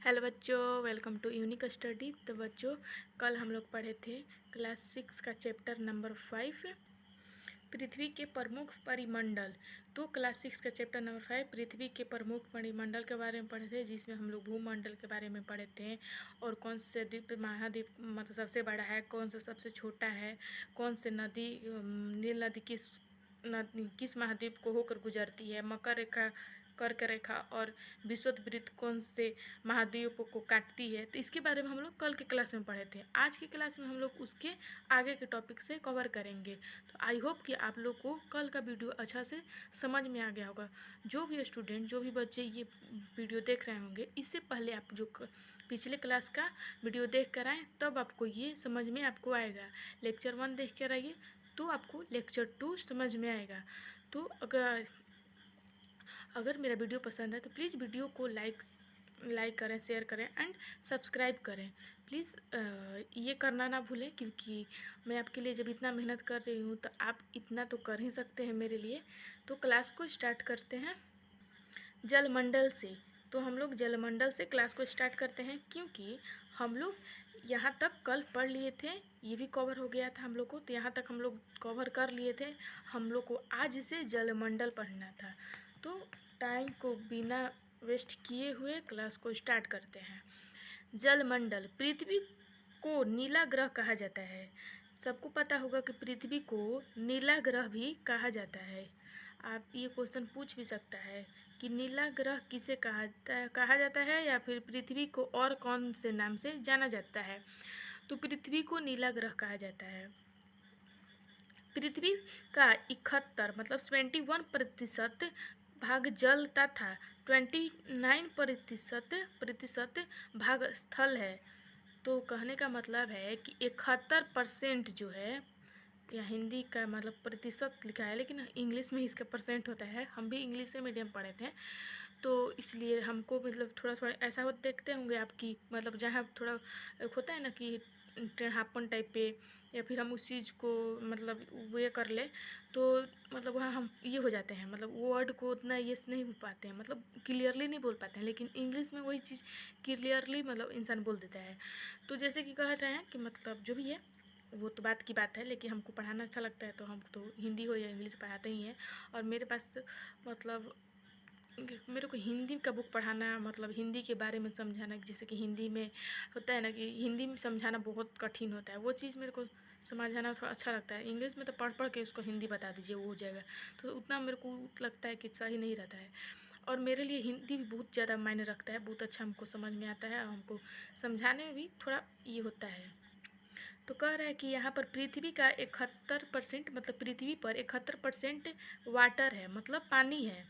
Hello बच्चों, welcome to unique study. तो बच्चों, कल हम लोग पढ़े थे क्लास 6 का चैप्टर नंबर 5 पृथ्वी के प्रमुख परिमंडल। तो क्लास 6 का चैप्टर नंबर 5 पृथ्वी के प्रमुख परिमंडल के बारे में पढ़े थे, जिसमें हम लोग भूमंडल के बारे में पढ़े थे और कौन से द्वीप महाद्वीप मतलब सबसे बड़ा है, कौन सा सबसे छोटा है, कौन से नदी नील नदी किस महाद्वीप को होकर गुजरती है, मकर रेखा, कर्क रेखा और विषुववृत्त कौन से महाद्वीपों को काटती है। तो इसके बारे में हम लोग कल के क्लास में पढ़े थे। आज की क्लास में हम लोग उसके आगे के टॉपिक से कवर करेंगे। तो आई होप कि आप लोग को कल का वीडियो अच्छा से समझ में आ गया होगा। जो भी स्टूडेंट, जो भी बच्चे ये वीडियो देख रहे होंगे, इससे पहले आप जो पिछले क्लास का वीडियो देख कर आए, तब आपको ये समझ में आपको आएगा। लेक्चर 1 देख कर आइए तो आपको लेक्चर 2 समझ में आएगा। तो अगर मेरा वीडियो पसंद है तो प्लीज़ वीडियो को लाइक करें, शेयर करें एंड सब्सक्राइब करें। प्लीज़ ये करना ना भूलें, क्योंकि मैं आपके लिए जब इतना मेहनत कर रही हूँ तो आप इतना तो कर ही सकते हैं मेरे लिए। तो क्लास को स्टार्ट करते हैं जलमंडल से। तो हम लोग जलमंडल से क्लास को स्टार्ट करते हैं, क्योंकि हम लोग यहाँ तक कल पढ़ लिए थे, ये भी कवर हो गया था हम लोग को। तो यहाँ तक हम लोग कवर कर लिए थे। हम लोग को आज से जलमंडल पढ़ना था। तो टाइम को बिना वेस्ट किए हुए क्लास को स्टार्ट करते हैं। जलमंडल। पृथ्वी को नीला ग्रह कहा जाता है। सबको पता होगा कि पृथ्वी को नीला ग्रह भी कहा जाता है। आप ये क्वेश्चन पूछ भी सकता है कि नीला ग्रह किसे कहा जाता है, या फिर पृथ्वी को और कौन से नाम से जाना जाता है। तो पृथ्वी को नीला ग्रह कहा जाता है। पृथ्वी का 71 मतलब 71% भाग जल तथा 29% भाग स्थल है। तो कहने का मतलब है कि 71% जो है, या हिंदी का मतलब प्रतिशत लिखा है, लेकिन इंग्लिश में इसका परसेंट होता है। हम भी इंग्लिश से मीडियम पढ़े थे, तो इसलिए हमको मतलब थोड़ा थोड़ा ऐसा हो देखते होंगे आपकी, मतलब जहाँ थोड़ा होता है ना कि टेढ़ापन टाइप पे, या फिर हम उस चीज़ को मतलब वो ये कर ले, तो मतलब वहाँ हम ये हो जाते हैं, मतलब वर्ड को उतना ये नहीं हो पाते हैं, मतलब क्लियरली नहीं बोल पाते हैं। लेकिन इंग्लिश में वही चीज़ क्लियरली मतलब इंसान बोल देता है। तो जैसे कि कह रहे हैं कि मतलब जो भी है वो तो बात की बात है, लेकिन हमको पढ़ाना अच्छा लगता है, तो हम तो हिंदी हो या इंग्लिश पढ़ाते ही हैं। और मेरे पास मतलब मेरे को हिंदी का बुक पढ़ाना, मतलब हिंदी के बारे में समझाना, जैसे कि हिंदी में होता है ना कि हिंदी में समझाना बहुत कठिन होता है, वो चीज़ मेरे को समझाना थोड़ा अच्छा लगता है। इंग्लिश में तो पढ़ पढ़ के उसको हिंदी बता दीजिए, वो हो जाएगा, तो उतना मेरे को लगता है कि सही नहीं रहता है। और मेरे लिए हिंदी भी बहुत ज़्यादा मायने रखता है, बहुत अच्छा हमको समझ में आता है और हमको समझाने में भी थोड़ा ये होता है। तो कह रहा है कि यहाँ पर पृथ्वी का 71% मतलब पृथ्वी पर 71% वाटर है, मतलब पानी है,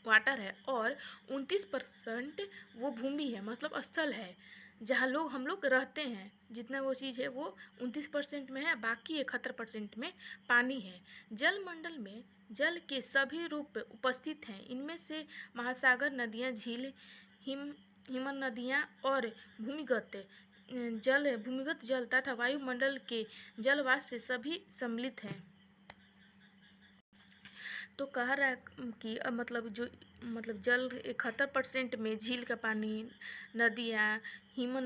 वाटर है। और 29% वो भूमि है, मतलब स्थल है, जहाँ हम लोग रहते हैं। जितना वो चीज़ है वो 29% में है, बाकी 71% में पानी है। जलमंडल में जल के सभी रूप उपस्थित हैं। इनमें से महासागर, नदियाँ, झील, हिम हिमन नदियाँ और भूमिगत जल तथा वायुमंडल के जलवाष्प से सभी सम्मिलित हैं। तो कह रहा है कि मतलब जो मतलब जल 71% में झील का पानी, नदियाँ, हिमन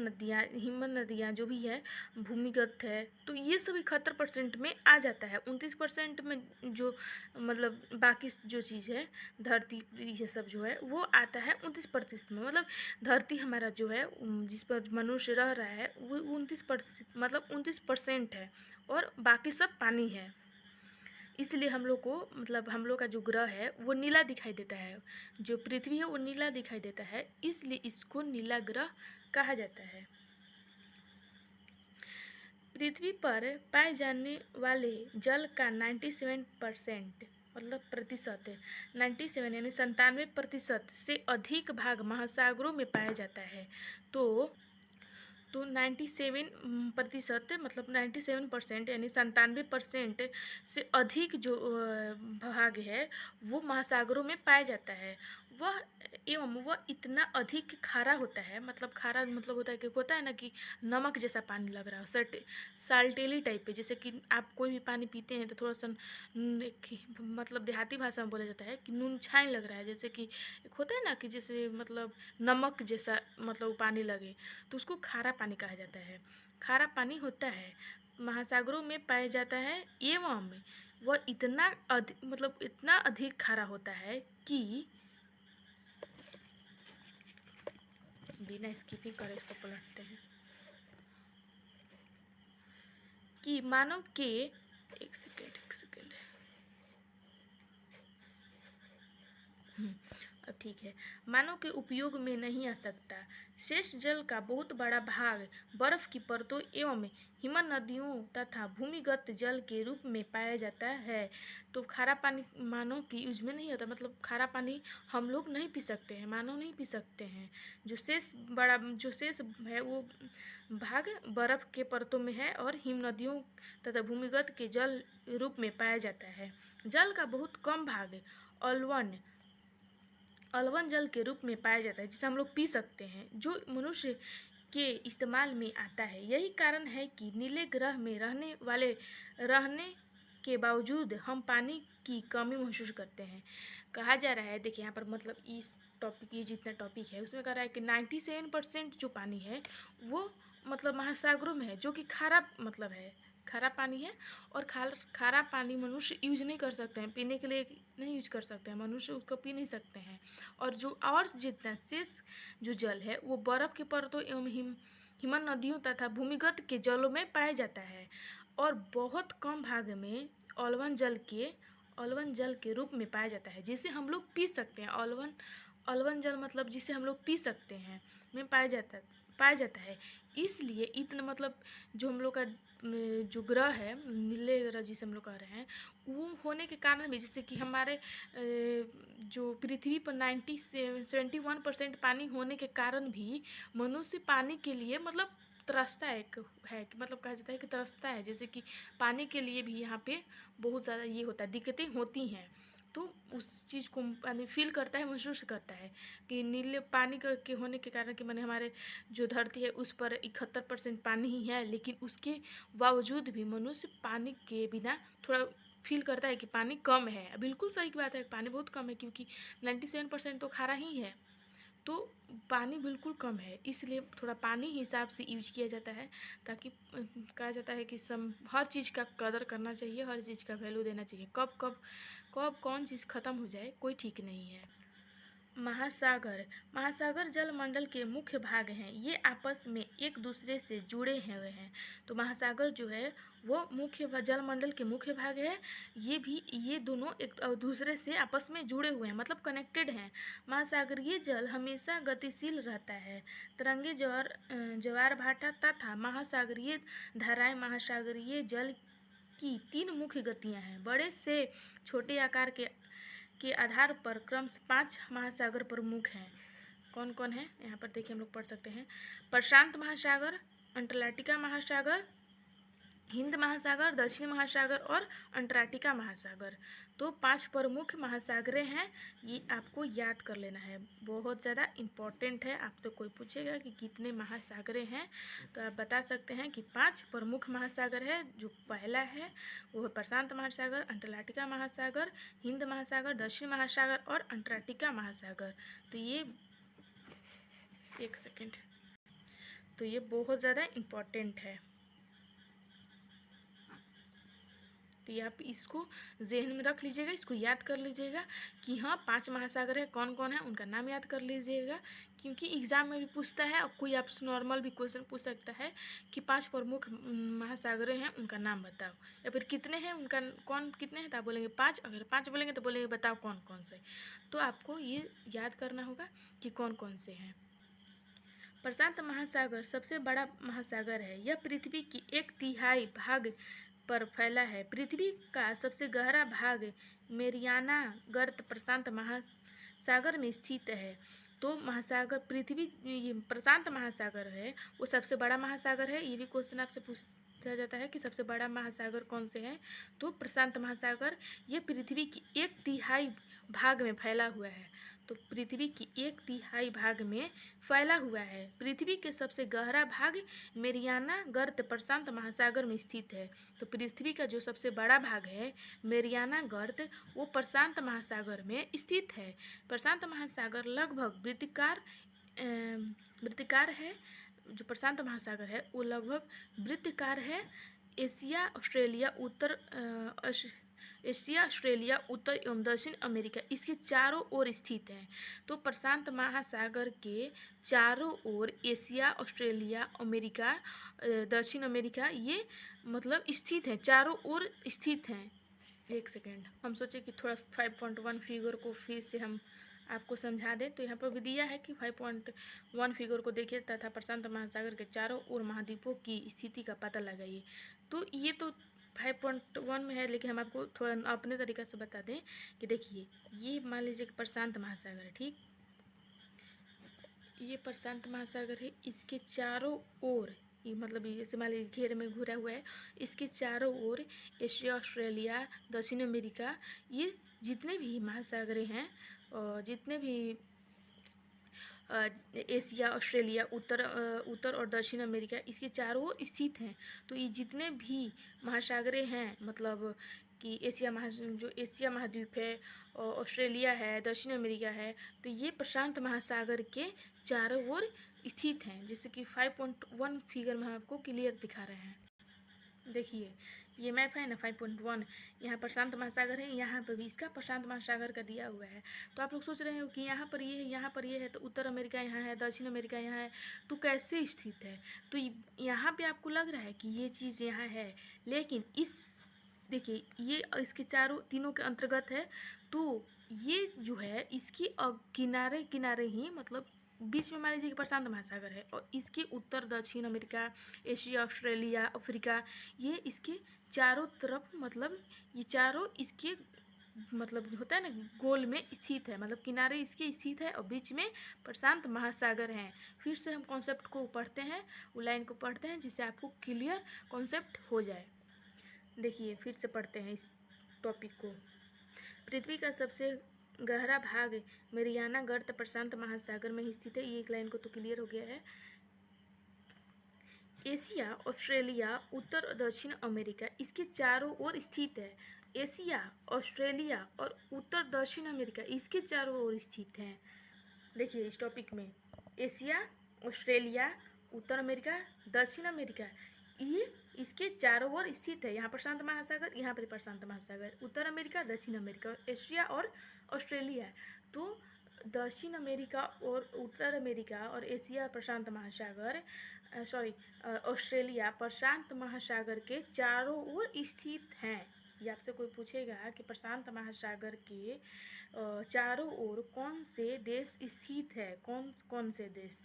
नदियाँ जो भी है, भूमिगत है, तो ये सब 71% में आ जाता है। 29% में जो मतलब बाकी जो चीज़ है, धरती ये सब जो है वो आता है 29% में। मतलब धरती हमारा जो है जिस पर मनुष्य रह रहा है वो 29% मतलब 29% है, और बाकी सब पानी है। इसलिए हम लोग को मतलब हम लोग का जो ग्रह है वो नीला दिखाई देता है, जो पृथ्वी है वो नीला दिखाई देता है, इसलिए इसको नीला ग्रह कहा जाता है। पृथ्वी पर पाए जाने वाले जल का 97% मतलब प्रतिशत है, 97 यानी 97% से अधिक भाग महासागरों में पाया जाता है। तो 97% मतलब 97% यानी 97% से अधिक जो भाग है वो महासागरों में पाया जाता है। वह वह इतना अधिक खारा होता है, मतलब खारा मतलब होता है कि होता है ना कि नमक जैसा पानी लग रहा है, साल्टेली टाइप पे। जैसे कि आप कोई भी पानी पीते हैं तो थोड़ा सा मतलब देहाती भाषा में बोला जाता है कि नून छाई लग रहा है, जैसे कि एक होता है ना कि जैसे मतलब नमक जैसा मतलब पानी लगे, तो उसको खारा पानी कहा जाता है। खारा पानी होता है, महासागरों में पाया जाता है, एवं वह इतना मतलब इतना अधिक खारा होता है कि बिना स्किपिंग करे इसको पलटते हैं कि मानव के एक सेकेंड अब ठीक है, मानव के उपयोग में नहीं आ सकता। शेष जल का बहुत बड़ा भाग बर्फ की परतों एवं हिम नदियों तथा भूमिगत जल के रूप में पाया जाता है। तो खारा पानी मानव की यूज में नहीं होता, मतलब खारा पानी हम लोग नहीं पी सकते हैं, मानव नहीं पी सकते हैं। जो शेष है वो भाग बर्फ के परतों में है और हिम नदियों तथा भूमिगत के जल रूप में पाया जाता है। जल का बहुत कम भाग अलवन जल के रूप में पाया जाता है, जिसे हम लोग पी सकते हैं, जो मनुष्य के इस्तेमाल में आता है। यही कारण है कि नीले ग्रह में रहने के बावजूद हम पानी की कमी महसूस करते हैं। कहा जा रहा है, देखिए यहाँ पर मतलब इस टॉपिक, ये जितना टॉपिक है उसमें कह रहा है कि 97% जो पानी है वो मतलब महासागरों में है, जो कि खारा मतलब है, खारा पानी है। और खारा पानी मनुष्य यूज नहीं कर सकते हैं, पीने के लिए नहीं यूज कर सकते हैं, मनुष्य उसको पी नहीं सकते हैं। और जितना शेष जो जल है वो बर्फ के परतों एवं हिम नदियों तथा भूमिगत के जलों में पाया जाता है, और बहुत कम भाग में ऑलवन जल के रूप में पाया जाता है, जिसे हम लोग पी सकते हैं। ऑलवन जल मतलब जिसे हम लोग पी सकते हैं में पाया जाता है। इसलिए इतना मतलब जो हम लोग का जो ग्रह है, नीले ग्रह जिसे हम लोग कह रहे हैं, वो होने के कारण भी, जैसे कि हमारे जो पृथ्वी पर 71% पानी होने के कारण भी मनुष्य पानी के लिए मतलब तरसता है कि मतलब कहा जाता है कि तरसता है, जैसे कि पानी के लिए भी यहाँ पे बहुत ज़्यादा ये होता है, दिक्कतें होती हैं। तो उस चीज़ को पानी फील करता है, महसूस करता है कि नीले पानी के होने के कारण कि मैंने हमारे जो धरती है उस पर 71% पानी ही है, लेकिन उसके बावजूद भी मनुष्य पानी के बिना थोड़ा फील करता है कि पानी कम है। बिल्कुल सही की बात है, पानी बहुत कम है, क्योंकि 97% तो खारा ही है, तो पानी बिल्कुल कम है, इसलिए थोड़ा पानी हिसाब से यूज किया जाता है, ताकि कहा जाता है कि हर चीज़ का कदर करना चाहिए, हर चीज़ का वैल्यू देना चाहिए। कब कौन चीज़ ख़त्म हो जाए कोई ठीक नहीं है। महासागर महासागर जलमंडल के मुख्य भाग हैं, ये आपस में एक दूसरे से जुड़े हुए हैं। तो महासागर जो है वो मुख्य जलमंडल के मुख्य भाग है। ये दोनों एक दूसरे से आपस में जुड़े हुए हैं, मतलब कनेक्टेड हैं। महासागरीय जल हमेशा गतिशील रहता है। तरंगे ज्वार भाटा तथा महासागरीय धाराएं। महासागरीय जल की 3 मुख्य गतियां हैं। बड़े से छोटे आकार के आधार पर क्रमशः 5 महासागर प्रमुख हैं। कौन कौन है यहाँ पर देखिए, हम लोग पढ़ सकते हैं। प्रशांत महासागर, अंटार्कटिका महासागर, हिंद महासागर, दक्षिण महासागर और अंटार्कटिका महासागर। तो 5 प्रमुख महासागरें हैं, ये आपको याद कर लेना है, बहुत ज़्यादा इम्पोर्टेंट है। आपसे कोई पूछेगा कि कितने महासागरें हैं, तो आप बता सकते हैं कि 5 प्रमुख महासागर है। जो पहला है वो है प्रशांत महासागर, अंटार्कटिका महासागर, हिंद महासागर, दक्षिण महासागर और अंटार्कटिका महासागर। तो ये एक सेकेंड, तो ये बहुत ज़्यादा इम्पोर्टेंट है। तो आप इसको जहन में रख लीजिएगा, इसको याद कर लीजिएगा कि हाँ 5 महासागर है, कौन कौन है उनका नाम याद कर लीजिएगा, क्योंकि एग्ज़ाम में भी पूछता है और कोई आपसे नॉर्मल भी क्वेश्चन पूछ सकता है कि 5 प्रमुख महासागरें हैं उनका नाम बताओ, या फिर कितने हैं उनका कितने हैं, तो आप बोलेंगे 5, अगर 5 बोलेंगे तो बोलेंगे बताओ कौन कौन से। तो आपको ये याद करना होगा कि कौन कौन से हैं। प्रशांत महासागर सबसे बड़ा महासागर है, यह पृथ्वी की 1/3 भाग पर फैला है। पृथ्वी का सबसे गहरा भाग मेरियाना गर्त प्रशांत महासागर में स्थित है। तो महासागर प्रशांत महासागर है वो सबसे बड़ा महासागर है। ये भी क्वेश्चन आपसे पूछा जाता है कि सबसे बड़ा महासागर कौन से है, तो प्रशांत महासागर ये पृथ्वी की 1/3 भाग में फैला हुआ है। तो पृथ्वी की 1/3 भाग में फैला हुआ है। पृथ्वी के सबसे गहरा भाग मेरियाना गर्त प्रशांत महासागर में स्थित है। तो पृथ्वी का जो सबसे बड़ा भाग है मेरियाना गर्त, वो प्रशांत महासागर में स्थित है। प्रशांत महासागर लगभग वृत्ताकार है। जो प्रशांत महासागर है वो लगभग वृत्ताकार है। एशिया, ऑस्ट्रेलिया, उत्तर एवं दक्षिण अमेरिका इसके चारों ओर स्थित है। तो प्रशांत महासागर के चारों ओर एशिया, ऑस्ट्रेलिया, अमेरिका, दक्षिण अमेरिका ये मतलब स्थित हैं, चारों ओर स्थित हैं। एक सेकेंड, हम सोचे कि थोड़ा 5.1 फिगर को फिर से हम आपको समझा दें। तो यहाँ पर भी दिया है कि 5.1 फिगर को देखिए तथा प्रशांत महासागर के चारों ओर महाद्वीपों की स्थिति का पता लगाइए। तो ये तो 5.1 में है, लेकिन हम आपको थोड़ा अपने तरीक़ा से बता दें कि देखिए ये मान लीजिए कि प्रशांत महासागर है, ठीक। ये प्रशांत महासागर है, इसके चारों ओर ये मतलब जैसे मान लीजिए घेरे में घुरा हुआ है, इसके चारों ओर एशिया, ऑस्ट्रेलिया, दक्षिण अमेरिका ये जितने भी महासागरें हैं, जितने भी एशिया, ऑस्ट्रेलिया, उत्तर और दक्षिण अमेरिका इसके चारों ओर स्थित हैं। तो ये जितने भी महासागरें हैं, मतलब कि जो एशिया महाद्वीप है, ऑस्ट्रेलिया है, दक्षिण अमेरिका है, तो ये प्रशांत महासागर के चारों ओर स्थित हैं, जैसे कि 5.1 फिगर में हम आपको क्लियर दिखा रहे हैं। देखिए ये मैप है ना 5.1, यहाँ प्रशांत महासागर है, यहाँ पर भी इसका प्रशांत महासागर का दिया हुआ है। तो आप लोग सोच रहे हो कि यहाँ पर ये है, यहाँ पर ये है, तो उत्तर अमेरिका यहाँ है, दक्षिण अमेरिका यहाँ है, तो कैसे स्थित है। तो यहाँ पे आपको लग रहा है कि ये चीज़ यहाँ है, लेकिन देखिए ये इसके तीनों के अंतर्गत है। तो ये जो है इसकी किनारे किनारे ही मतलब बीच में मान लीजिए कि प्रशांत महासागर है, और इसके उत्तर दक्षिण अमेरिका, एशिया, ऑस्ट्रेलिया, अफ्रीका ये इसके चारों तरफ मतलब ये चारों इसके मतलब होता है ना गोल में स्थित है, मतलब किनारे इसके स्थित है और बीच में प्रशांत महासागर हैं। फिर से हम कॉन्सेप्ट को पढ़ते हैं, वो लाइन को पढ़ते हैं जिससे आपको क्लियर कॉन्सेप्ट हो जाए। देखिए फिर से पढ़ते हैं इस टॉपिक को। पृथ्वी का सबसे गहरा भाग मेरियाना गर्त प्रशांत महासागर में स्थित है। ये एक लाइन को तो क्लियर हो गया है। एशिया, ऑस्ट्रेलिया, उत्तर और दक्षिण अमेरिका इसके चारों ओर स्थित है। एशिया, ऑस्ट्रेलिया और उत्तर दक्षिण अमेरिका इसके चारों ओर स्थित हैं। देखिए इस टॉपिक में एशिया, ऑस्ट्रेलिया, उत्तर अमेरिका, दक्षिण अमेरिका ये इसके चारों ओर स्थित है। यहाँ प्रशांत महासागर, यहाँ पर प्रशांत महासागर, उत्तर अमेरिका, दक्षिण अमेरिका, एशिया और ऑस्ट्रेलिया। तो दक्षिण अमेरिका और उत्तर अमेरिका और एशिया प्रशांत महासागर ऑस्ट्रेलिया प्रशांत महासागर के चारों ओर स्थित हैं। ये आपसे कोई पूछेगा कि प्रशांत महासागर के चारों ओर कौन से देश स्थित है, कौन से देश,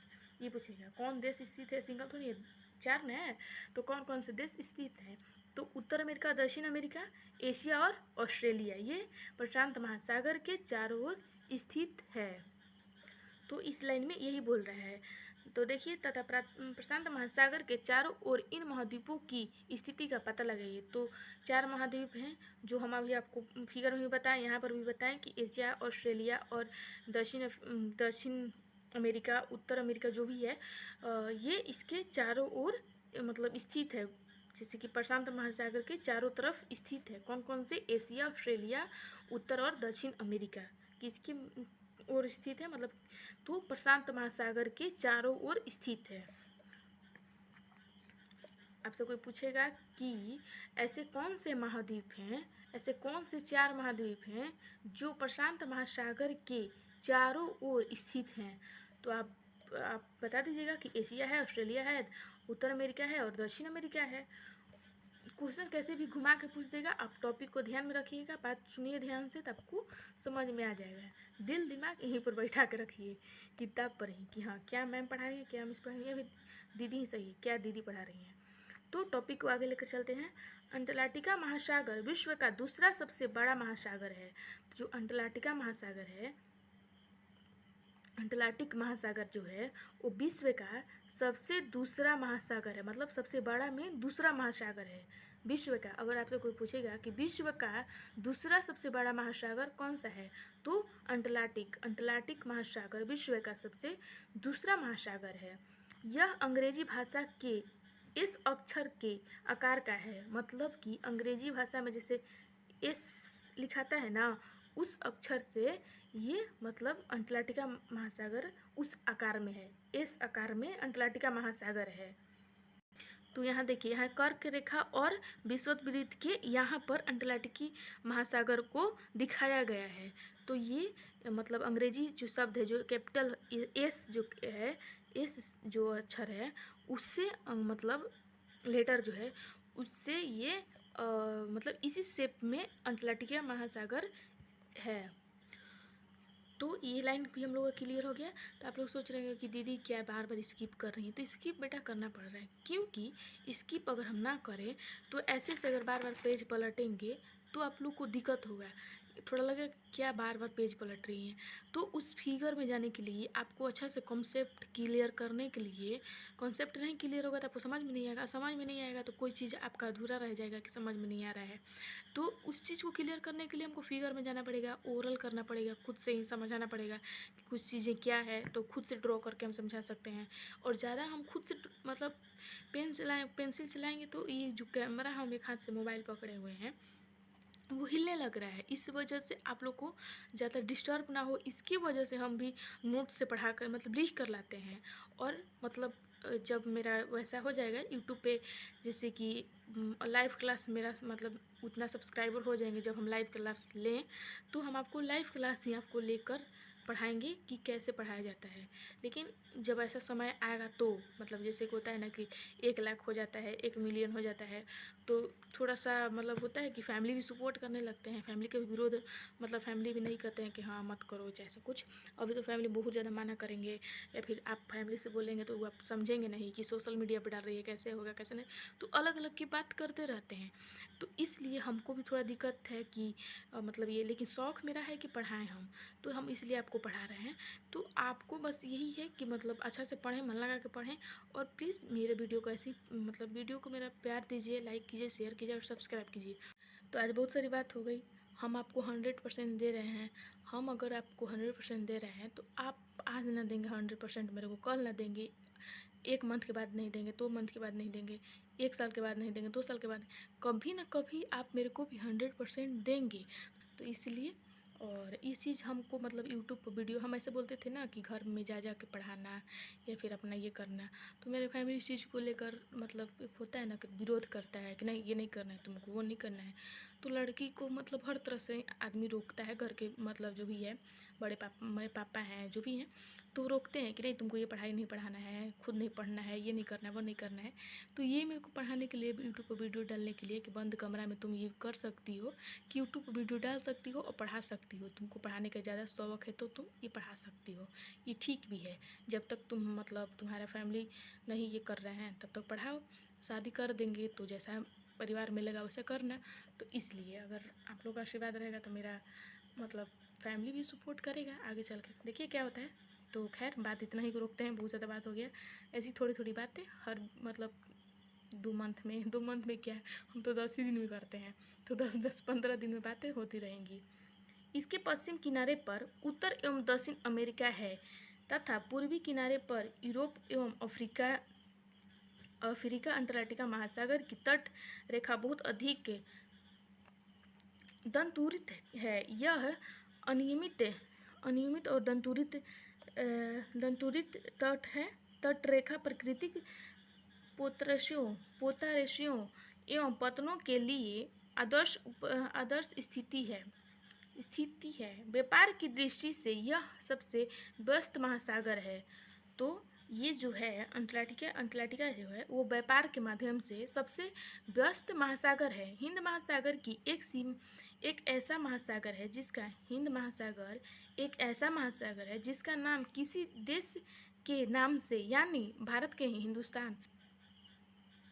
ये पूछेगा। कौन देश स्थित है, सिंगल थोड़ी है, चार न है, तो कौन कौन से देश स्थित हैं। तो उत्तर अमेरिका, दक्षिण अमेरिका, एशिया और ऑस्ट्रेलिया ये प्रशांत महासागर के चारों ओर स्थित है। तो इस लाइन में यही बोल रहा है। तो देखिए तथा प्रशांत महासागर के चारों ओर इन महाद्वीपों की स्थिति का पता लगाइए। तो 4 महाद्वीप हैं जो हम अभी आपको फिगर में भी बताएं, यहाँ पर भी बताएं कि एशिया, ऑस्ट्रेलिया और दक्षिण अमेरिका, उत्तर अमेरिका जो भी है ये इसके चारों ओर मतलब स्थित है, जैसे कि प्रशांत महासागर के चारों तरफ स्थित है। कौन कौन से, एशिया, ऑस्ट्रेलिया, उत्तर और दक्षिण अमेरिका किसकी ओर स्थित है, मतलब तो प्रशांत महासागर के चारों ओर स्थित है। आपसे कोई पूछेगा कि ऐसे कौन से महाद्वीप हैं, ऐसे कौन से 4 महाद्वीप हैं जो प्रशांत महासागर के चारों ओर स्थित हैं, तो आप बता दीजिएगा कि एशिया है, ऑस्ट्रेलिया है, उत्तर अमेरिका है और दक्षिण अमेरिका है। क्वेश्चन कैसे भी घुमा के पूछ देगा, आप टॉपिक को ध्यान में रखिएगा, बात सुनिए ध्यान से, तब आपको समझ में आ जाएगा। दिल दिमाग यहीं पर बैठा कर रखिए, किताब पर ही कि हाँ क्या मैम पढ़ा रही है, क्या मिस पढ़ा रही है, अभी दीदी ही सही है, क्या दीदी पढ़ा रही हैं। तो टॉपिक को आगे लेकर चलते हैं। अंटार्कटिका महासागर विश्व का दूसरा सबसे बड़ा महासागर है। तो जो अंटार्कटिका महासागर है, अटलांटिक महासागर जो है वो विश्व का सबसे दूसरा महासागर है, मतलब सबसे बड़ा में दूसरा महासागर है। विश्व का, अगर आपसे कोई पूछेगा कि विश्व का दूसरा सबसे बड़ा महासागर कौन सा है, तो अंटार्कटिक महासागर विश्व का सबसे दूसरा महासागर है। यह अंग्रेजी भाषा के इस अक्षर के आकार का है, मतलब कि अंग्रेजी भाषा में जैसे एस लिखाता है ना, उस अक्षर से ये मतलब अंटार्कटिका महासागर उस आकार में है, इस आकार में अंटार्कटिका महासागर है। तो यहाँ देखिए, यहाँ कर्क रेखा और विषुववृत्त के यहाँ पर अंटार्कटिकी महासागर को दिखाया गया है। तो ये मतलब अंग्रेजी जो शब्द है, जो कैपिटल एस जो है, एस जो अक्षर है उससे मतलब लेटर जो है उससे ये मतलब इसी शेप में अंटार्कटिका महासागर है। तो ये लाइन भी हम लोग का क्लियर हो गया। तो आप लोग सोच रहे हैं कि दीदी क्या बार बार स्किप कर रही हैं, तो स्किप बेटा करना पड़ रहा है, क्योंकि स्किप अगर हम ना करें तो ऐसे से अगर बार बार पेज पलटेंगे तो आप लोग को दिक्कत होगा, थोड़ा लगेगा क्या बार बार पेज पलट रही हैं। तो उस फिगर में जाने के लिए आपको अच्छा से कॉन्सेप्ट क्लियर करने के लिए, कॉन्सेप्ट नहीं क्लियर होगा तो आपको समझ में नहीं आएगा, समझ में नहीं आएगा तो कोई चीज़ आपका अधूरा रह जाएगा कि समझ में नहीं आ रहा है। तो उस चीज़ को क्लियर करने के लिए हमको फिगर में जाना पड़ेगा, ओरल करना पड़ेगा, खुद से ही समझाना पड़ेगा कि कुछ चीज़ें क्या है, तो खुद से ड्रॉ करके हम समझा सकते हैं। और ज़्यादा हम खुद से मतलब पेंसिल चलाएंगे तो ये जो कैमरा हम एक हाथ से मोबाइल पकड़े हुए हैं वो हिलने लग रहा है, इस वजह से आप लोग को ज़्यादा डिस्टर्ब ना हो, इसकी वजह से हम भी नोट से पढ़ा कर मतलब लिख कर लाते हैं। और मतलब जब मेरा वैसा हो जाएगा यूट्यूब पे, जैसे कि लाइव क्लास मेरा मतलब उतना सब्सक्राइबर हो जाएंगे, जब हम लाइव क्लास लें तो हम आपको लाइव क्लास ही आपको लेकर पढ़ाएंगे कि कैसे पढ़ाया जाता है। लेकिन जब ऐसा समय आएगा तो मतलब जैसे होता है ना कि 1 लाख हो जाता है, 1 मिलियन हो जाता है, तो थोड़ा सा मतलब होता है कि फैमिली भी सपोर्ट करने लगते हैं, फैमिली के विरोध मतलब फैमिली भी नहीं कहते हैं कि हाँ मत करो जैसा कुछ। अभी तो फैमिली बहुत ज़्यादा माना करेंगे, या फिर आप फैमिली से बोलेंगे तो वो आप समझेंगे नहीं कि सोशल मीडिया पर डाल रही है, कैसे होगा कैसे नहीं, तो अलग अलग की बात करते रहते हैं। तो इसलिए हमको भी थोड़ा दिक्कत है कि मतलब ये, लेकिन शौक़ मेरा है कि पढ़ाएँ हम, तो हम इसलिए आपको पढ़ा रहे हैं। तो आपको बस यही है कि मतलब अच्छा से पढ़ें, मन लगा के पढ़ें, और प्लीज़ मेरे वीडियो को ऐसे ही मतलब वीडियो को मेरा प्यार दीजिए, लाइक कीजिए, शेयर कीजिए और सब्सक्राइब कीजिए। तो आज बहुत सारी बात हो गई, हम आपको 100% दे रहे हैं। हम अगर आपको 100% दे रहे हैं तो आप आज ना देंगे 100% मेरे को, कल ना देंगे, 1 मंथ के बाद नहीं देंगे, 2 मंथ के बाद नहीं देंगे, 1 साल के बाद नहीं देंगे, 2 साल के बाद, कभी ना कभी आप मेरे को भी 100% देंगे। तो इसलिए, और ये चीज़ हमको मतलब यूट्यूब पर वीडियो हम ऐसे बोलते थे ना कि घर में जा जा के पढ़ाना या फिर अपना ये करना, तो मेरे फैमिली इस चीज़ को लेकर मतलब एक होता है ना कि विरोध करता है कि नहीं ये नहीं करना है तुमको, वो नहीं करना है। तो लड़की को मतलब हर तरह से आदमी रोकता है, घर के मतलब जो भी है, मेरे पापा हैं जो भी हैं, तो रोकते हैं कि नहीं तुमको ये पढ़ाई नहीं पढ़ाना है, खुद नहीं पढ़ना है, ये नहीं करना है, वो नहीं करना है। तो ये मेरे को पढ़ाने के लिए यूट्यूब पर वीडियो डालने के लिए कि बंद कमरा में तुम ये कर सकती हो, कि यूट्यूब पर वीडियो डाल सकती हो और पढ़ा सकती हो, तुमको पढ़ाने का ज़्यादा शौक़ है तो तुम ये पढ़ा सकती हो, ये ठीक भी है। जब तक तुम मतलब तुम्हारा फैमिली नहीं ये कर रहे हैं तब तक पढ़ाओ, शादी कर देंगे तो जैसा परिवार मिलेगा वैसा करना। तो इसलिए अगर आप लोग का आशीर्वाद रहेगा तो मेरा मतलब फैमिली भी सपोर्ट करेगा आगे चल कर, देखिए क्या होता है। तो खैर बात इतना ही को रोकते हैं, बहुत ज़्यादा बात हो गया। ऐसी थोड़ी थोड़ी बातें हर मतलब 2 मंथ में क्या है, हम तो 10 ही दिन में करते हैं, तो 10-10-15 दिन में बातें होती रहेंगी। इसके पश्चिम किनारे पर उत्तर एवं दक्षिण अमेरिका है तथा पूर्वी किनारे पर यूरोप एवं अफ्रीका अंटार्कटिका महासागर की तट रेखा बहुत अधिक दंतुरित है। यह अनियमित और दंतुरित तट है। तट रेखा प्राकृतिक पोतारेशियों एवं पतनों के लिए आदर्श स्थिति है। व्यापार की दृष्टि से यह सबसे व्यस्त महासागर है। तो ये जो है अंटार्कटिका जो है वो व्यापार के माध्यम से सबसे व्यस्त महासागर है। हिंद महासागर की एक ऐसा महासागर है जिसका नाम किसी देश के नाम से यानी भारत के हिंदुस्तान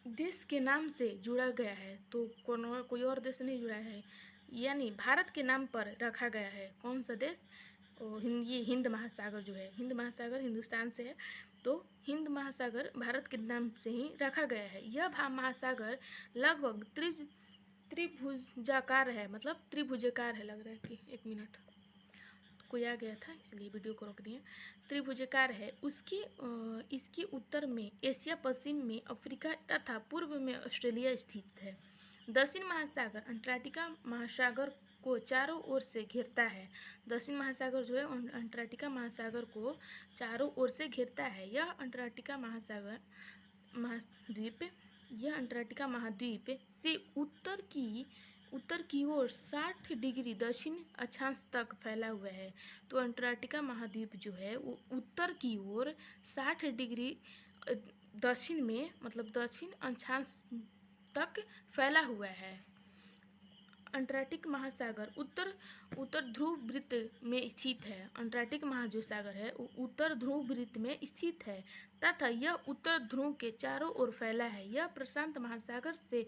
देश के नाम से जुड़ा गया है। तो कोई और देश नहीं जुड़ा है, यानी भारत के नाम पर रखा गया है। कौन सा देश? ये हिंद महासागर जो है, हिंद महासागर हिंदुस्तान से है, तो हिंद महासागर भारत के नाम से ही रखा गया है। यह महासागर लगभग त्रिभुजाकार है, मतलब त्रिभुजाकार है, लग रहा है कि 1 मिनट कोई आ गया था इसलिए वीडियो को रोक दिए। त्रिभुजाकार है। इसके उत्तर में एशिया, पश्चिम में अफ्रीका तथा पूर्व में ऑस्ट्रेलिया स्थित है। दक्षिण महासागर अंटार्कटिका महासागर को चारों ओर से घेरता है। दक्षिण महासागर जो है अंटार्कटिका महासागर को चारों ओर से घेरता है। यह अंटार्कटिका महाद्वीप से उत्तर की ओर 60 डिग्री दक्षिण अक्षांश तक फैला हुआ है। तो अंटार्कटिका महाद्वीप जो है वो उत्तर की ओर 60 डिग्री दक्षिण में, मतलब दक्षिण अक्षांश तक फैला हुआ है। अंटार्कटिक महासागर उत्तर ध्रुव वृत्त में स्थित है। अंटार्कटिक महासागर है वो उत्तर ध्रुव वृत्त में स्थित है तथा यह उत्तर ध्रुव के चारों ओर फैला है। यह प्रशांत महासागर से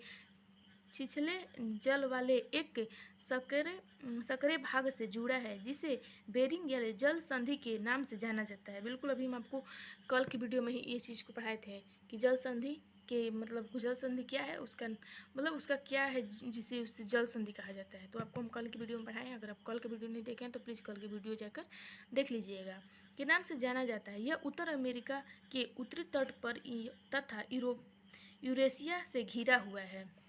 छिछले जल वाले एक संकरे भाग से जुड़ा है जिसे बेरिंग जल संधि के नाम से जाना जाता है। बिल्कुल अभी हम आपको कल की वीडियो में ही ये चीज़ को पढ़ाए थे कि जल संधि के मतलब जल संधि क्या है, उसका मतलब उसका क्या है जिसे उससे जल संधि कहा जाता है। तो आपको हम कल की वीडियो में पढ़ाएं। अगर आप कल की वीडियो नहीं देखें तो प्लीज़ कल की वीडियो जाकर देख लीजिएगा। के नाम से जाना जाता है। यह उत्तर अमेरिका के उत्तरी तट पर तथा यूरेशिया से घिरा हुआ है।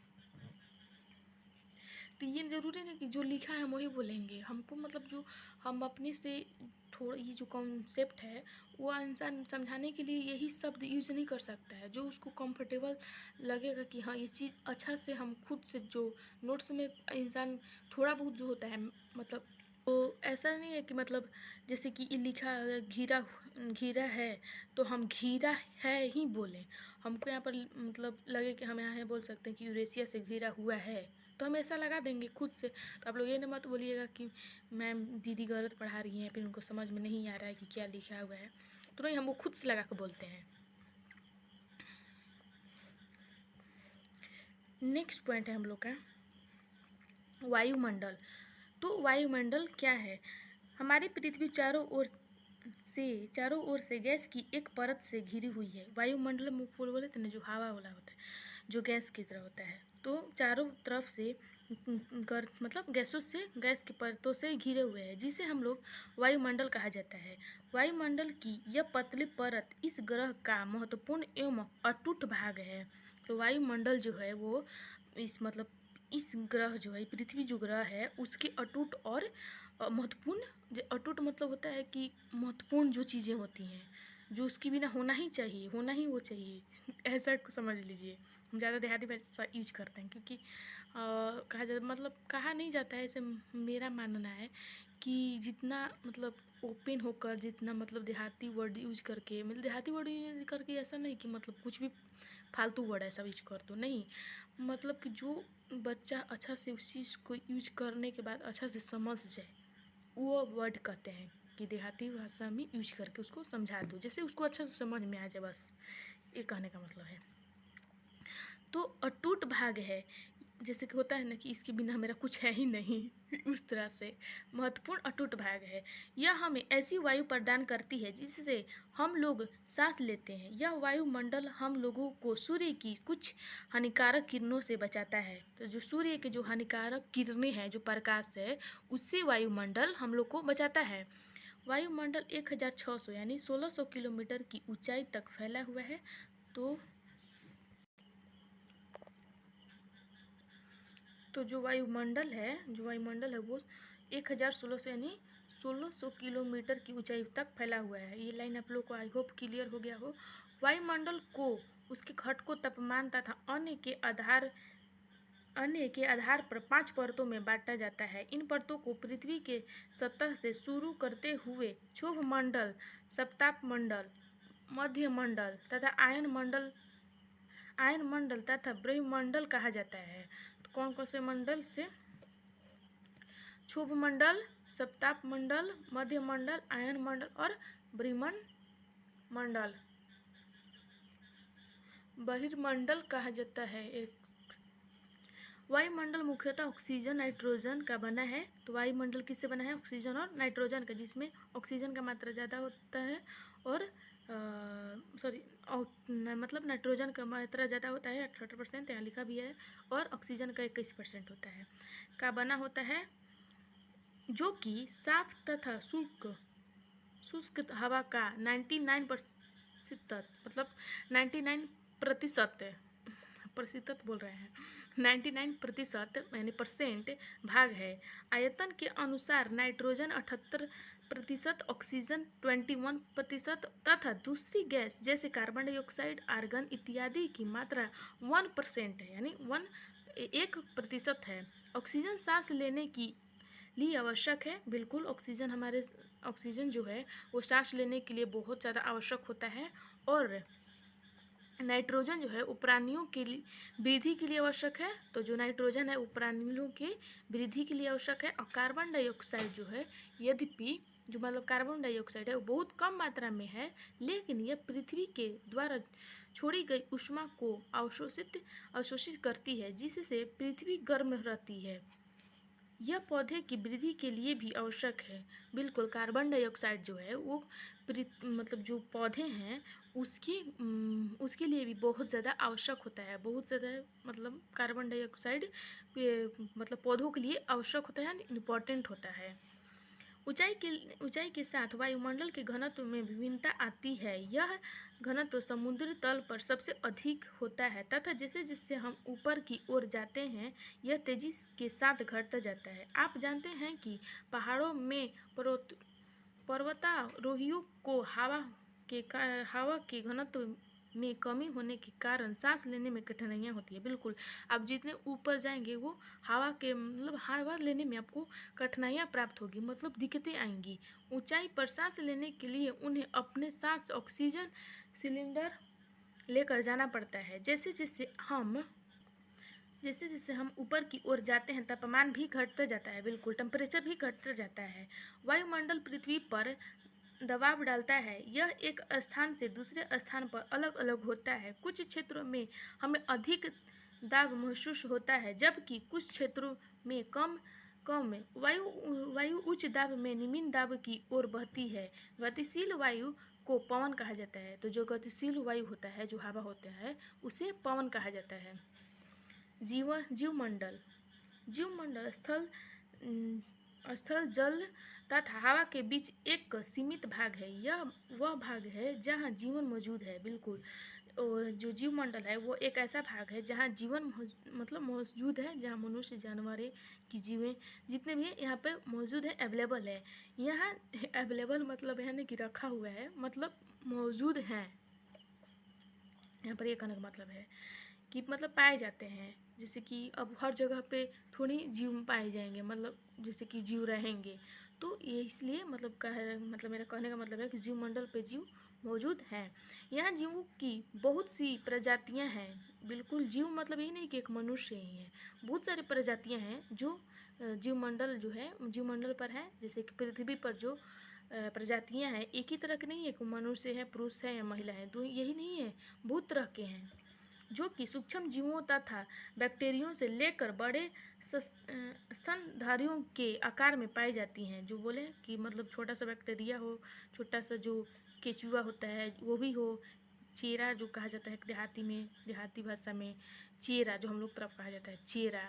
तो ये ज़रूरी नहीं कि जो लिखा है हम वही बोलेंगे। हमको मतलब जो हम अपने से थोड़ा ये जो कॉन्सेप्ट है वो इंसान समझाने के लिए यही शब्द यूज नहीं कर सकता है। जो उसको कंफर्टेबल लगेगा कि हाँ ये चीज़ अच्छा से हम खुद से जो नोट्स में इंसान थोड़ा बहुत जो होता है मतलब, तो ऐसा नहीं है कि मतलब जैसे कि लिखा घिरा है तो हम घिरा है ही बोलें। हमको यहाँ पर मतलब लगे कि हम यहाँ बोल सकते हैं कि यूरेशिया से घिरा हुआ है तो हम ऐसा लगा देंगे खुद से। तो आप लोग ये मत बोलिएगा कि मैम दीदी गलत पढ़ा रही हैं, फिर उनको समझ में नहीं आ रहा है कि क्या लिखा हुआ है। तो नहीं, हम वो खुद से लगा कर बोलते हैं। नेक्स्ट पॉइंट है हम लोग का वायुमंडल। तो वायुमंडल क्या है? हमारी पृथ्वी चारों ओर से गैस की एक परत से घिरी हुई है। वायुमंडल में बोले थे ना जो हवा वाला होता है, जो गैस की तरह होता है, तो चारों तरफ से मतलब गैस की परतों से घिरे हुए हैं जिसे हम लोग वायुमंडल कहा जाता है। वायुमंडल की यह पतली परत इस ग्रह का महत्वपूर्ण एवं अटूट भाग है। तो वायुमंडल जो है वो इस ग्रह जो है पृथ्वी जो ग्रह है उसकी अटूट और महत्वपूर्ण, अटूट मतलब होता है कि महत्वपूर्ण जो चीज़ें होती हैं जो उसके बिना होना ही वो चाहिए ऐसा समझ लीजिए। हम ज़्यादा देहाती भाषा यूज करते हैं क्योंकि कहा नहीं जाता है, ऐसे मेरा मानना है कि जितना मतलब ओपन होकर जितना मतलब देहाती वर्ड यूज करके, मतलब देहाती वर्ड यूज करके ऐसा नहीं कि मतलब कुछ भी फालतू वर्ड ऐसा यूज कर दो, नहीं, मतलब कि जो बच्चा अच्छा से उस चीज़ को यूज करने के बाद अच्छा से समझ जाए वो वर्ड कहते हैं कि देहाती भाषा में यूज करके उसको समझा दो, जैसे उसको अच्छा से समझ में आ जाए, बस ये कहने का मतलब है। तो अटूट भाग है, जैसे कि होता है ना कि इसके बिना मेरा कुछ है ही नहीं उस तरह से महत्वपूर्ण अटूट भाग है। यह हमें ऐसी वायु प्रदान करती है जिससे हम लोग सांस लेते हैं। यह वायुमंडल हम लोगों को सूर्य की कुछ हानिकारक किरणों से बचाता है। तो जो सूर्य के जो हानिकारक किरणें हैं, जो प्रकाश है, उससे वायुमंडल हम लोग को बचाता है। वायुमंडल 1600 यानी 1600 किलोमीटर की ऊंचाई तक फैला हुआ है। तो जो वायुमंडल है वो 1600 यानी 1600 किलोमीटर की ऊंचाई तक फैला हुआ है। ये लाइन आप लोग को आई होप क्लियर हो गया हो। वायुमंडल को उसके घटकों, तापमान तथा अन्य के आधार पर 5 परतों में बांटा जाता है। इन परतों को पृथ्वी के सतह से शुरू करते हुए क्षोभ मंडल, सप्ताप मंडल, मध्य मंडल तथा आयन मंडल तथा ब्रह्मंडल कहा जाता है। तो कौन कौन से मंडल से? क्षोभ मंडल, सप्ताप मंडल, मध्य मंडल, आयन मंडल और ब्रह्मंडल। बहिर्मंडल कहा जाता है। वायुमंडल मुख्यतः ऑक्सीजन नाइट्रोजन का बना है। तो वायुमंडल किससे बना है? ऑक्सीजन और नाइट्रोजन का, जिसमें ऑक्सीजन का मात्रा ज़्यादा होता है और सॉरी, मतलब नाइट्रोजन का मात्रा ज़्यादा होता है 18%, यहाँ लिखा भी है, और ऑक्सीजन का 21% होता है, का बना होता है, जो कि साफ तथा शुष्क हवा का 99% मतलब 99% प्रतिशत बोल रहे हैं, 99% यानी परसेंट भाग है। आयतन के अनुसार नाइट्रोजन 78%, ऑक्सीजन 21% तथा दूसरी गैस जैसे कार्बन डाइऑक्साइड, आर्गन इत्यादि की मात्रा 1% है, यानी 1% है। ऑक्सीजन सांस लेने की लिए आवश्यक है, बिल्कुल ऑक्सीजन जो है वो सांस लेने के लिए बहुत ज़्यादा आवश्यक होता है। और नाइट्रोजन जो है वो प्राणियों के लिए वृद्धि के लिए आवश्यक है, तो जो नाइट्रोजन है वो प्राणियों की वृद्धि के लिए आवश्यक है। और कार्बन डाइऑक्साइड जो है, यद्यपि जो मतलब कार्बन डाइऑक्साइड है वो बहुत कम मात्रा में है, लेकिन यह पृथ्वी के द्वारा छोड़ी गई ऊष्मा को अवशोषित करती है, जिससे पृथ्वी गर्म रहती है। यह पौधे की वृद्धि के लिए भी आवश्यक है, बिल्कुल। कार्बन डाइऑक्साइड जो है वो मतलब जो पौधे हैं उसके लिए भी बहुत ज़्यादा आवश्यक होता है, बहुत ज़्यादा मतलब कार्बन डाइऑक्साइड मतलब पौधों के लिए आवश्यक होता है, इम्पॉर्टेंट होता है। ऊंचाई के साथ वायुमंडल के घनत्व में विभिन्नता आती है। यह घनत्व समुद्री तल पर सबसे अधिक होता है तथा जैसे जैसे हम ऊपर की ओर जाते हैं यह तेजी के साथ घटता जाता है। आप जानते हैं कि पहाड़ों में पर्वतारोहियों को हवा के घनत्व में कमी होने के कारण सांस लेने में कठिनाइयाँ होती है, बिल्कुल। आप जितने ऊपर जाएंगे वो हवा के मतलब हवा लेने में आपको कठिनाइयाँ प्राप्त होगी, मतलब दिक्कतें आएंगी। ऊंचाई पर सांस लेने के लिए उन्हें अपने साथ ऑक्सीजन सिलेंडर लेकर जाना पड़ता है। जैसे जैसे हम ऊपर की ओर जाते हैं तापमान भी घटता जाता है, बिल्कुल, टेम्परेचर भी घटता जाता है। वायुमंडल पृथ्वी पर दबाव डालता है, यह एक स्थान से दूसरे स्थान पर अलग अलग होता है। कुछ क्षेत्रों में हमें अधिक दाब महसूस होता है, जबकि कुछ क्षेत्रों में कम कम वायु उच्च दाब में निम्न दाब की ओर बहती है। गतिशील वायु को पवन कहा जाता है, तो जो गतिशील वायु होता है, जो हवा होता है, उसे पवन कहा जाता है। जीवमंडल स्थल जल तथा हवा के बीच एक सीमित भाग है। यह वह भाग है जहाँ जीवन मौजूद है, बिल्कुल। और जो जीवमंडल है वो एक ऐसा भाग है जहाँ जीवन मतलब मौजूद है, जहाँ मनुष्य, जानवरें की जीवें जितने भी यहाँ पे मौजूद है, अवेलेबल है। यहाँ अवेलेबल मतलब है ना कि रखा हुआ है, मतलब मौजूद हैं। यहाँ पर ये कहने का मतलब है कि मतलब पाए जाते हैं। जैसे कि अब हर जगह पे थोड़ी जीव पाए जाएंगे, मतलब जैसे कि जीव रहेंगे, तो ये इसलिए मतलब मेरा कहने का मतलब है कि जीव मंडल पे जीव मौजूद हैं। यहाँ जीवों की बहुत सी प्रजातियाँ हैं, बिल्कुल। जीव मतलब ये नहीं कि एक मनुष्य ही है, बहुत सारी प्रजातियाँ हैं जो जीवमंडल जो है जीवमंडल पर है। जैसे कि पृथ्वी पर जो प्रजातियाँ हैं एक ही तरह की नहीं है कि मनुष्य है, पुरुष है या महिला है, तो यही नहीं है, बहुत तरह के हैं, जो कि सूक्ष्म जीवों तथा बैक्टीरियों से लेकर बड़े स्तनधारियों के आकार में पाई जाती हैं। जो बोले कि मतलब छोटा सा बैक्टीरिया हो, छोटा सा जो केचुआ होता है वो भी हो, चेरा जो कहा जाता है देहाती भाषा में चेरा, जो हम लोग तरफ कहा जाता है चेरा,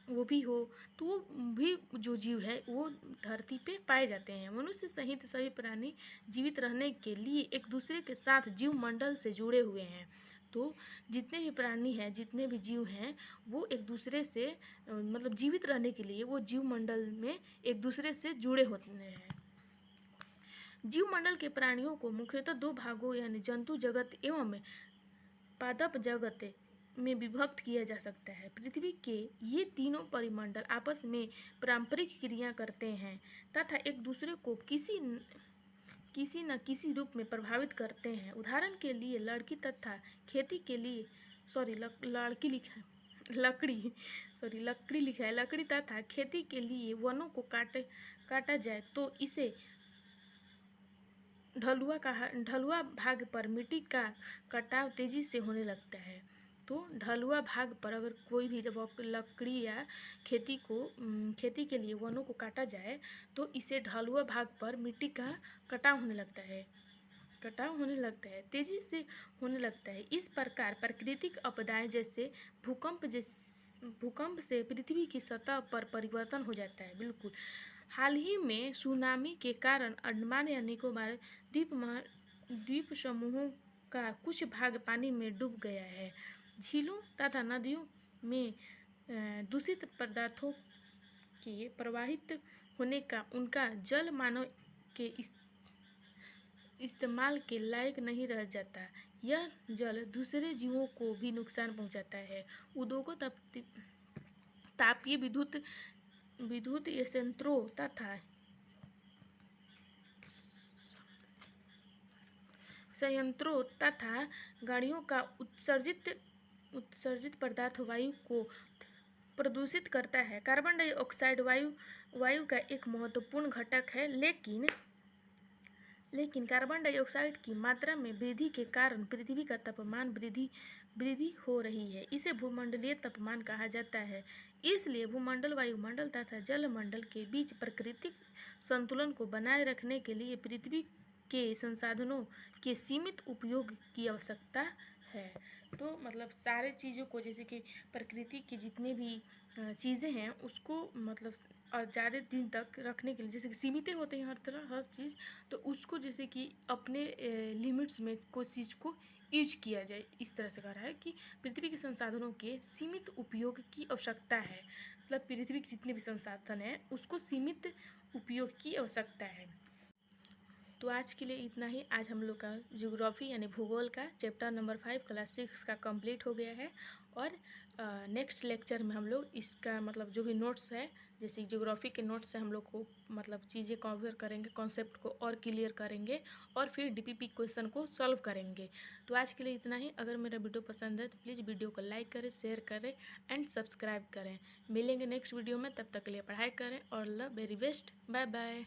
वो भी हो, तो वो भी जो जीव है वो धरती पे पाए जाते हैं। मनुष्य सहित सभी प्राणी जीवित रहने के लिए एक दूसरे के साथ जीव मंडल से जुड़े हुए हैं। तो जितने भी प्राणी हैं, जितने भी जीव हैं, वो एक दूसरे से मतलब जीवित रहने के लिए वो जीव मंडल में एक दूसरे से जुड़े होते हैं। जीव मंडल के प्राणियों को मुख्यतः दो भागों यानी जंतु जगत एवं पादप जगत में विभक्त किया जा सकता है। पृथ्वी के ये तीनों परिमंडल आपस में पारंपरिक क्रिया करते हैं तथा एक दूसरे को किसी न किसी रूप में प्रभावित करते हैं। उदाहरण के लिए लड़की तथा खेती के लिए लड़की लिखा लकड़ी लकड़ी लिखा है, लकड़ी तथा खेती के लिए वनों को काटा जाए तो इसे ढलुआ भाग पर मिट्टी का कटाव तेजी से होने लगता है। तो ढलुआ भाग पर अगर कोई भी जब लकड़ी या खेती के लिए वनों को काटा जाए तो इसे ढलुआ भाग पर मिट्टी का कटाव होने लगता है। कटाव होने लगता है, तेजी से होने लगता है। इस प्रकार प्राकृतिक आपदाएं जैसे भूकंप से पृथ्वी की सतह पर परिवर्तन हो जाता है। बिल्कुल। हाल ही में सुनामी के कारण अंडमान या निकोबार द्वीप समूहों का कुछ भाग पानी में डूब गया है। झीलों तथा नदियों में दूषित पदार्थों के प्रवाहित होने का उनका जल मानव के इस्तेमाल के लायक नहीं रह जाता। यह जल दूसरे जीवों को भी नुकसान पहुंचाता है। उद्योगों तापीय विद्युत संयंत्रों तथा गाड़ियों का उत्सर्जित पदार्थ वायु को प्रदूषित करता है। कार्बन डाइऑक्साइड वायु का एक महत्वपूर्ण घटक है, लेकिन कार्बन डाइऑक्साइड की मात्रा में वृद्धि के कारण पृथ्वी का तापमान वृद्धि हो रही है। इसे भूमंडलीय तापमान कहा जाता है। इसलिए भूमंडल, वायुमंडल तथा जलमंडल के बीच प्राकृतिक संतुलन को बनाए रखने के लिए पृथ्वी के संसाधनों के सीमित उपयोग की आवश्यकता है। तो मतलब सारे चीज़ों को, जैसे कि प्रकृति की जितने भी चीज़ें हैं उसको मतलब ज़्यादा दिन तक रखने के लिए, जैसे कि सीमित होते हैं हर चीज़, तो उसको जैसे कि अपने लिमिट्स में कोई चीज़ को यूज किया जाए। इस तरह से कह रहा है कि पृथ्वी के संसाधनों के सीमित उपयोग की आवश्यकता है। मतलब पृथ्वी के जितने भी संसाधन हैं उसको सीमित उपयोग की आवश्यकता है। तो आज के लिए इतना ही। आज हम लोग का ज्योग्राफी यानी भूगोल का चैप्टर नंबर 5 क्लास 6 का कंप्लीट हो गया है। और नेक्स्ट लेक्चर में हम लोग इसका मतलब जो भी नोट्स है, जैसे ज्योग्राफी के नोट्स से हम लोग को मतलब चीज़ें कवर करेंगे, कॉन्सेप्ट को और क्लियर करेंगे और फिर डीपीपी क्वेश्चन को सॉल्व करेंगे। तो आज के लिए इतना ही। अगर मेरा वीडियो पसंद है तो प्लीज़ वीडियो को लाइक करें, शेयर करें एंड सब्सक्राइब करें। मिलेंगे नेक्स्ट वीडियो में, तब तक के लिए पढ़ाई करें और the very best. Bye bye.